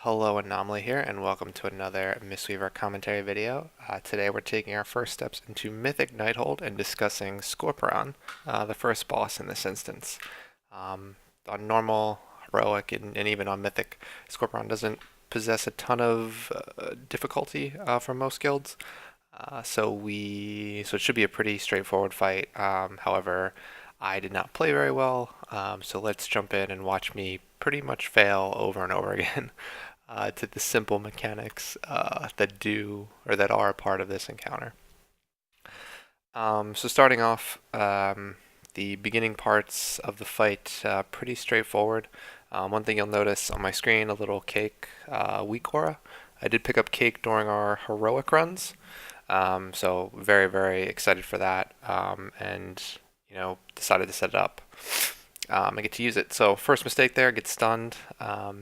Hello, Anomaly here, and welcome to another Mistweaver commentary video. Today we're taking our first steps into Mythic Nighthold and discussing Skorpyron, the first boss in this instance. Um, on normal, heroic, and even on Mythic, Skorpyron doesn't possess a ton of difficulty for most guilds, so it should be a pretty straightforward fight. However, I did not play very well, so let's jump in and watch me pretty much fail over and over again to the simple mechanics that are a part of this encounter. So starting off, the beginning parts of the fight pretty straightforward. One thing you'll notice on my screen, a little cake weak aura. I did pick up cake during our heroic runs, so very very excited for that, and decided to set it up. I get to use it. So first mistake there, get stunned.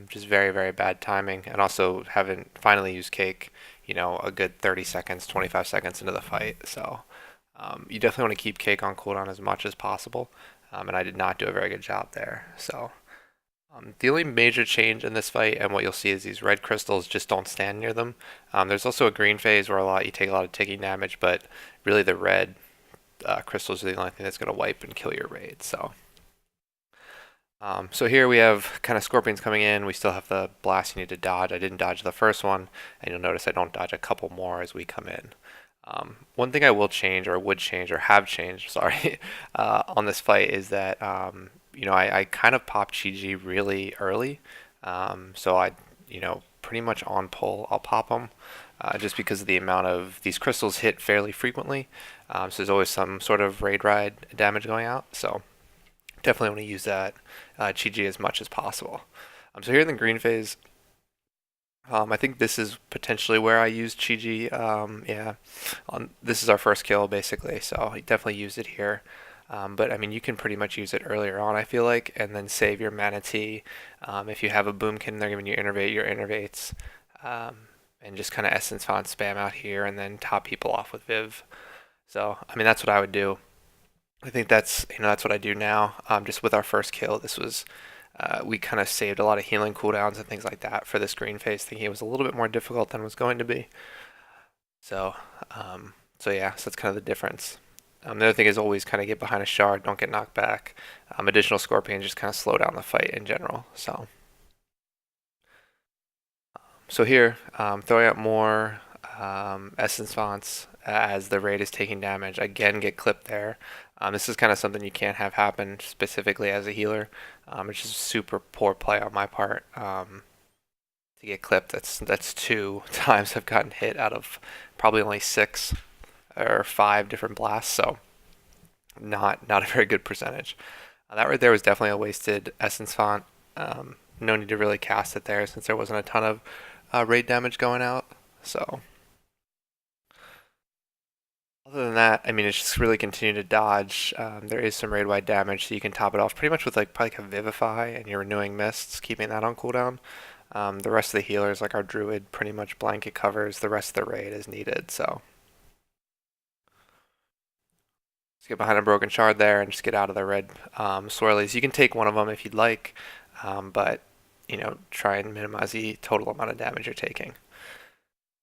Just very, very bad timing. And also haven't finally used cake, a good 30 seconds, 25 seconds into the fight. So you definitely want to keep cake on cooldown as much as possible. And I did not do a very good job there. So the only major change in this fight, and what you'll see is these red crystals just don't stand near them. There's also a green phase where you take a lot of ticking damage, but really the red crystals are the only thing that's going to wipe and kill your raid. So here we have kind of scorpions coming in. We still have the blast you need to dodge. I didn't dodge the first one, and you'll notice I don't dodge a couple more as we come in. One thing I will change, or would change, or have changed, sorry, on this fight is that, I kind of pop Chi really early. So pretty much on pull, I'll pop them, just because of the amount of these crystals hit fairly frequently. So there's always some sort of raid ride damage going out. So definitely want to use that Chi as much as possible. So here in the green phase, I think this is potentially where I use Chi. Yeah, this is our first kill basically, so I definitely use it here. But I mean, you can pretty much use it earlier on, I feel like, and then save your mana tea. If you have a boomkin, they're giving you your innervates, and just kind of essence font spam out here, and then top people off with Viv. So I mean, that's what I would do. I think that's what I do now. Just with our first kill, this was we kind of saved a lot of healing cooldowns and things like that for this green phase, thinking it was a little bit more difficult than it was going to be. So so yeah, so that's kind of the difference. The other thing is always kind of get behind a shard, don't get knocked back. Additional scorpions just kind of slow down the fight in general. So here, throwing out more essence fonts as the raid is taking damage. Again, get clipped there. This is kind of something you can't have happen specifically as a healer. It's just super poor play on my part to get clipped. That's two times I've gotten hit out of probably only 6 or 5 different blasts. So not a very good percentage. That right there was definitely a wasted essence font. No need to really cast it there since there wasn't a ton of raid damage going out. So other than that, I mean, it's just really continue to dodge. There is some raid-wide damage, so you can top it off pretty much with probably like a Vivify and your Renewing Mists, keeping that on cooldown. The rest of the healers, like our Druid, pretty much blanket covers the rest of the raid as needed. So let's get behind a broken shard there and just get out of the red swirlies. You can take one of them if you'd like, but try and minimize the total amount of damage you're taking.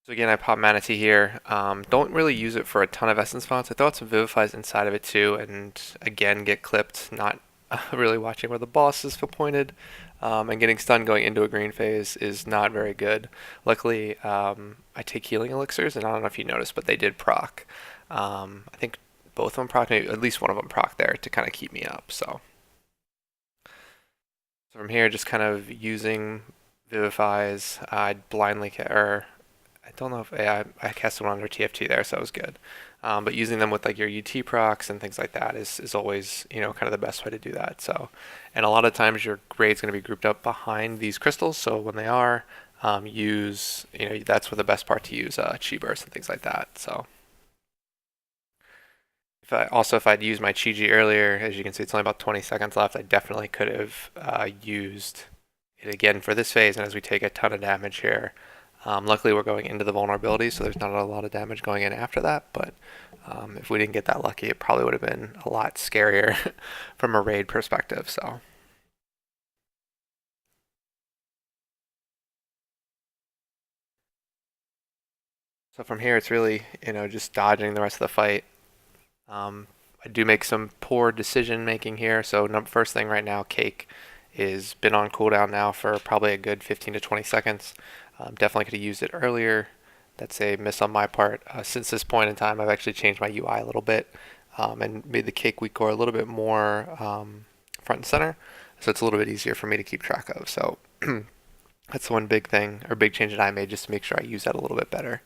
So again, I pop Mana Tea here. Don't really use it for a ton of essence fonts. I thought some Vivifies inside of it too, and again get clipped, not really watching where the boss is pointed, and getting stunned going into a green phase is not very good. Luckily, I take healing elixirs, and I don't know if you noticed, but they did proc. I think both of them proc, maybe at least one of them proc there to kind of keep me up. So from here, just kind of using Vivifies, I blindly, or I don't know if I cast one under TFT there, so it was good. But using them with like your UT procs and things like that is always kind of the best way to do that. So, and a lot of times your raid's going to be grouped up behind these crystals. So when they are, use that's where the best part to use chi burst and things like that. So if I'd used my Chi earlier, as you can see, it's only about 20 seconds left. I definitely could have used it again for this phase, and as we take a ton of damage here. Luckily, we're going into the vulnerability, so there's not a lot of damage going in after that, but if we didn't get that lucky, it probably would have been a lot scarier from a raid perspective. So So from here, it's really, just dodging the rest of the fight. I do make some poor decision making here. So first thing right now, Cake is been on cooldown now for probably a good 15 to 20 seconds. Definitely could have used it earlier. That's a miss on my part. Since this point in time, I've actually changed my UI a little bit and made the Cake weak core a little bit more front and center. So it's a little bit easier for me to keep track of. So that's one big thing or big change that I made just to make sure I use that a little bit better.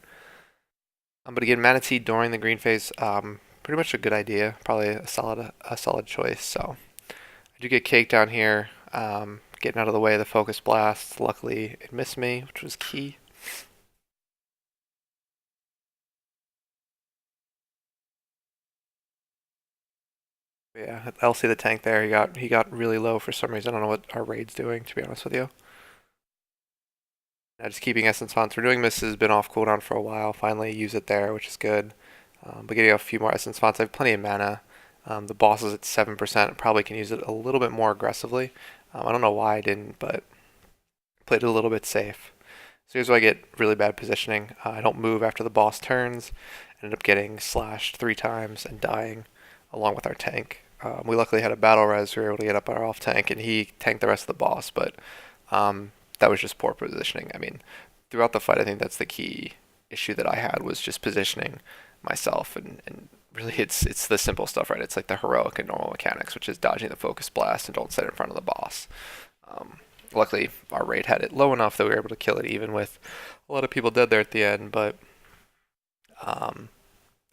But again, Manatee during the green phase, pretty much a good idea. Probably a solid choice. So I do get Cake down here, getting out of the way of the focus blast. Luckily, it missed me, which was key. Yeah, I'll see the tank there. He got really low for some reason. I don't know what our raid's doing, to be honest with you. Just keeping Essence Fonts. We're doing this has been off cooldown for a while. Finally use it there, which is good. But getting a few more Essence Fonts. I have plenty of mana. The boss is at 7%. Probably can use it a little bit more aggressively. I don't know why I didn't, but played it a little bit safe. So here's where I get really bad positioning. I don't move after the boss turns. Ended up getting slashed 3 times and dying along with our tank. We luckily had a battle res. We were able to get up our off tank, and he tanked the rest of the boss, but that was just poor positioning. I mean, throughout the fight, I think that's the key issue that I had was just positioning myself, and really it's the simple stuff, right? It's like the heroic and normal mechanics, which is dodging the focus blast and don't sit in front of the boss. Luckily, our raid had it low enough that we were able to kill it even with a lot of people dead there at the end, but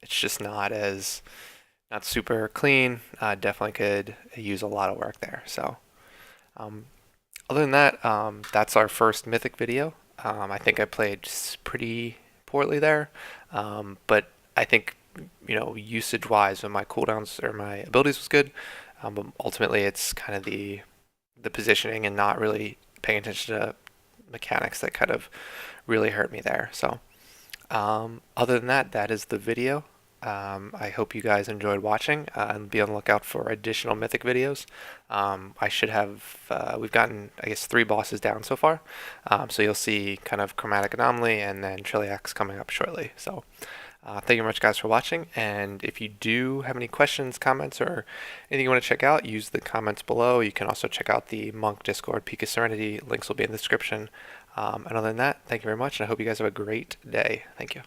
it's just not super clean. Definitely could use a lot of work there. So other than that, that's our first Mythic video. I think I played pretty poorly there, but I think usage-wise, when my cooldowns or my abilities was good, but ultimately it's kind of the positioning and not really paying attention to mechanics that kind of really hurt me there. So other than that, that is the video. I hope you guys enjoyed watching and be on the lookout for additional Mythic videos. I should have, we've gotten, I guess, 3 bosses down so far. So you'll see kind of Chromatic Anomaly and then Trilliax coming up shortly. So thank you very much, guys, for watching. And if you do have any questions, comments, or anything you want to check out, use the comments below. You can also check out the Monk Discord, Peak of Serenity. Links will be in the description. And other than that, thank you very much, and I hope you guys have a great day. Thank you.